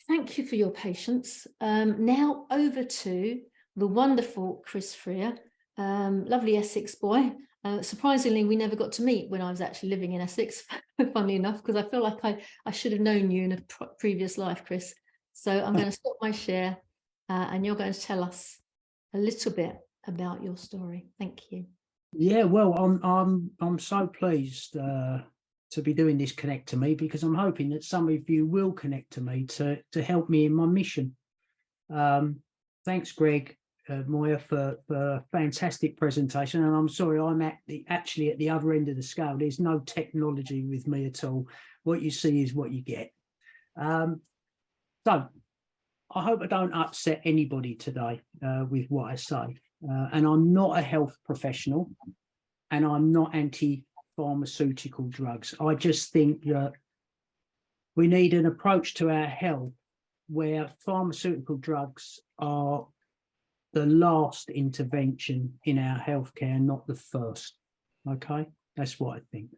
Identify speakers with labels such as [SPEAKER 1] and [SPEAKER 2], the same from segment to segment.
[SPEAKER 1] Thank you for your patience. Now over to the wonderful Chris Freer, lovely Essex boy. Surprisingly, we never got to meet when I was actually living in Essex, funnily enough, because I feel like I should have known you in a previous life, Chris. So I'm going to stop my share and you're going to tell us a little bit about your story. Thank you.
[SPEAKER 2] Yeah, well, I'm so pleased to be doing this Connect to Me, because I'm hoping that some of you will connect to me to help me in my mission. Thanks, Greg, Moya, for a fantastic presentation. And I'm sorry, I'm actually at the other end of the scale. There's no technology with me at all. What you see is what you get. So I hope I don't upset anybody today with what I say. And I'm not a health professional, and I'm not anti-pharmaceutical drugs. I just think that we need an approach to our health where pharmaceutical drugs are the last intervention in our healthcare, not the first. Okay, that's what I think.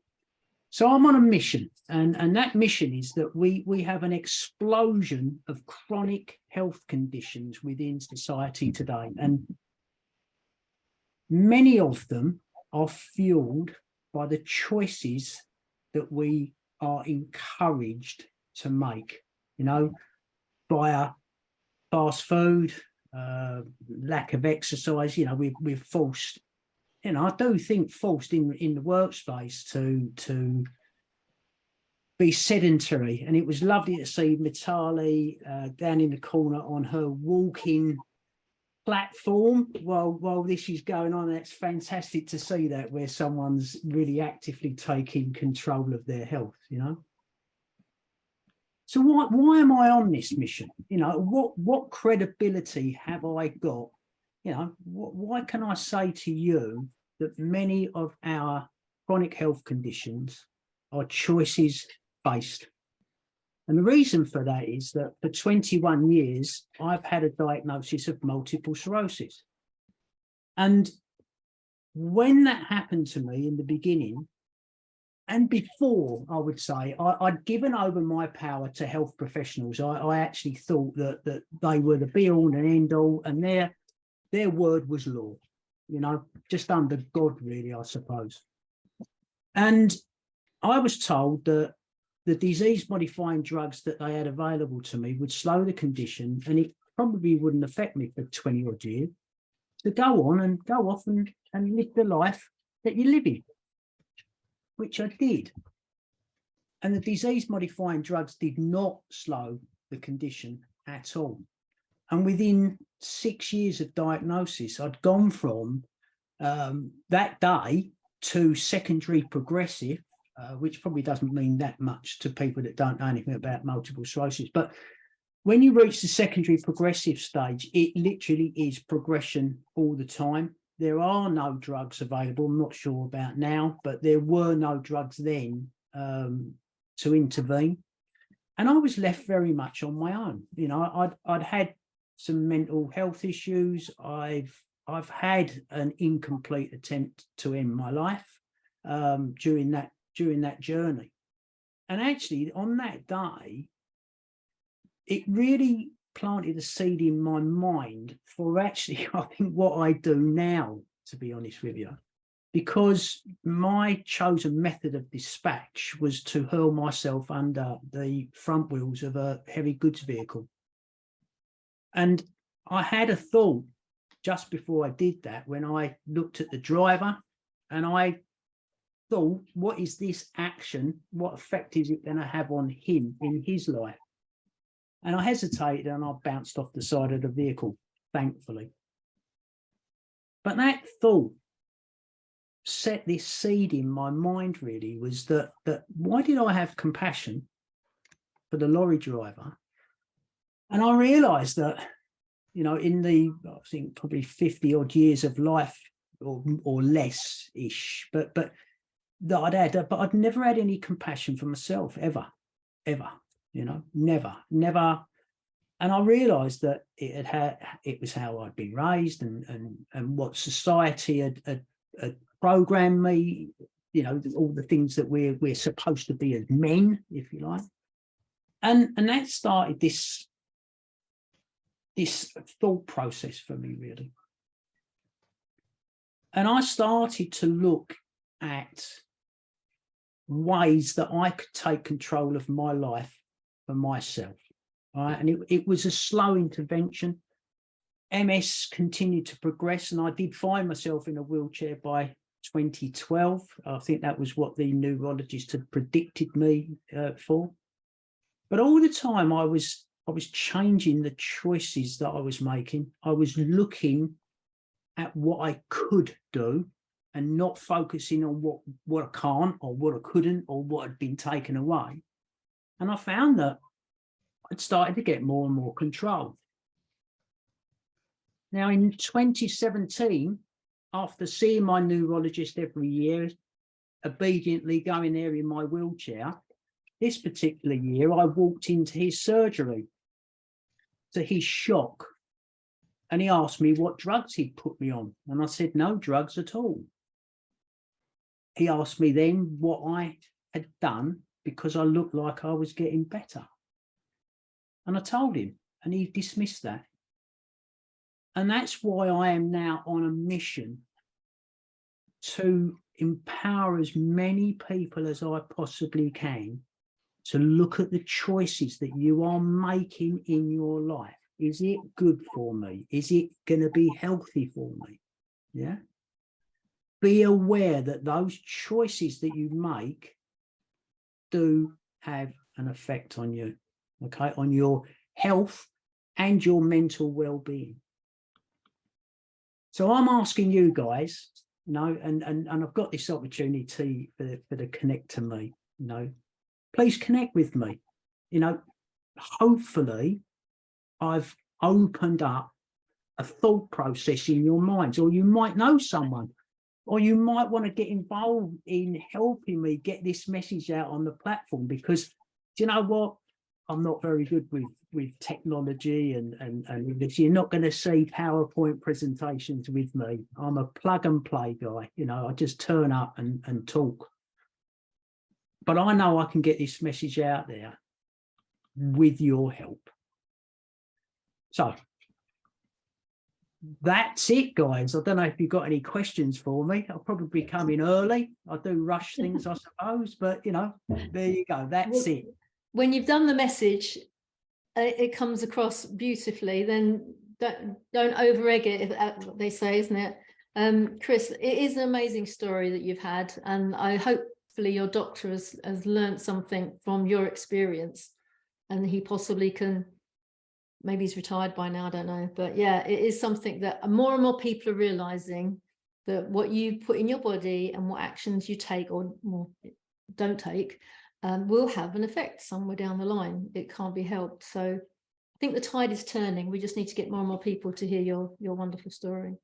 [SPEAKER 2] So I'm on a mission, and that mission is that we have an explosion of chronic health conditions within society today, and many of them are fueled by the choices that we are encouraged to make, via fast food, lack of exercise. We're forced, I do think forced in the workspace to be sedentary. And it was lovely to see Mitali down in the corner on her walking platform while this is going on. It's fantastic to see that, where someone's really actively taking control of their health. So why am I on this mission? What credibility have I got? Why can I say to you that many of our chronic health conditions are choices based? And the reason for that is that for 21 years, I've had a diagnosis of multiple sclerosis. And when that happened to me in the beginning, and before, I would say, I'd given over my power to health professionals. I actually thought that they were the be all and end all, and their word was law, just under God, really, I suppose. And I was told that the disease-modifying drugs that they had available to me would slow the condition, and it probably wouldn't affect me for 20 odd years, to go on and go off and live the life that you're living, which I did. And the disease-modifying drugs did not slow the condition at all. And within 6 years of diagnosis, I'd gone from that day to secondary progressive, which probably doesn't mean that much to people that don't know anything about multiple sclerosis. But when you reach the secondary progressive stage, it literally is progression all the time. There are no drugs available. I'm not sure about now, but there were no drugs then to intervene. And I was left very much on my own. I'd had some mental health issues. I've had an incomplete attempt to end my life during that journey. And actually, on that day, it really planted a seed in my mind for actually, I think, what I do now, to be honest with you, because my chosen method of dispatch was to hurl myself under the front wheels of a heavy goods vehicle. And I had a thought just before I did that, when I looked at the driver, and I thought, what is this action? What effect is it going to have on him in his life? And I hesitated, and I bounced off the side of the vehicle, thankfully. But that thought set this seed in my mind, really, was that why did I have compassion for the lorry driver? And I realized that, in the, I think, probably 50 odd years of life or less-ish, but that I'd had, but I'd never had any compassion for myself, ever, never. And I realized that it was how I'd been raised and what society had programmed me, all the things that we're supposed to be as men, if you like. And that started this this thought process for me, really. And I started to look at ways that I could take control of my life for myself. Right? And it was a slow intervention. MS continued to progress, and I did find myself in a wheelchair by 2012. I think that was what the neurologist had predicted me for. But all the time I was changing the choices that I was making. I was looking at what I could do and not focusing on what I can't or what I couldn't or what had been taken away. And I found that I'd started to get more and more control. Now, in 2017, after seeing my neurologist every year, obediently going there in my wheelchair, this particular year, I walked into his surgery, to his shock, and he asked me what drugs he'd put me on. And I said, no drugs at all. He asked me then what I had done because I looked like I was getting better. And I told him, and he dismissed that. And that's why I am now on a mission to empower as many people as I possibly can to look at the choices that you are making in your life. Is it good for me? Is it going to be healthy for me? Yeah. Be aware that those choices that you make do have an effect on you, okay, on your health and your mental well-being. So I'm asking you guys, you know, and I've got this opportunity for the connect to me, you know, please connect with me. You know, hopefully I've opened up a thought process in your minds, or you might know someone, or you might want to get involved in helping me get this message out on the platform, because do you know what? I'm not very good with technology and this. You're not going to see PowerPoint presentations with me. I'm a plug and play guy. You know, I just turn up and talk. But I know I can get this message out there with your help. So that's it, guys. I don't know if you've got any questions for me. I'll probably come in early. I do rush things, I suppose, but you know, there you go. That's it.
[SPEAKER 1] When you've done the message, it comes across beautifully. Then don't over egg it, what they say, isn't it? Chris, it is an amazing story that you've had, and I hopefully your doctor has learned something from your experience, and he possibly can. Maybe he's retired by now, I don't know. But yeah, it is something that more and more people are realizing, that what you put in your body and what actions you take or more don't take will have an effect somewhere down the line. It can't be helped. So I think the tide is turning. We just need to get more and more people to hear your wonderful story.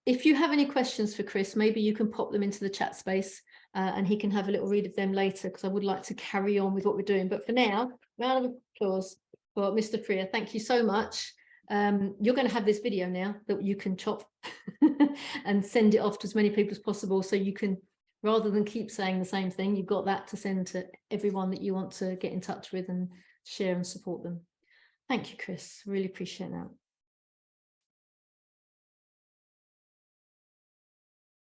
[SPEAKER 1] If you have any questions for Chris, maybe you can pop them into the chat space and he can have a little read of them later, because I would like to carry on with what we're doing. But for now, round of applause for Mr. Freer. Thank you so much. You're going to have this video now that you can chop and send it off to as many people as possible, so you can, rather than keep saying the same thing, you've got that to send to everyone that you want to get in touch with and share and support them. Thank you, Chris. Really appreciate that.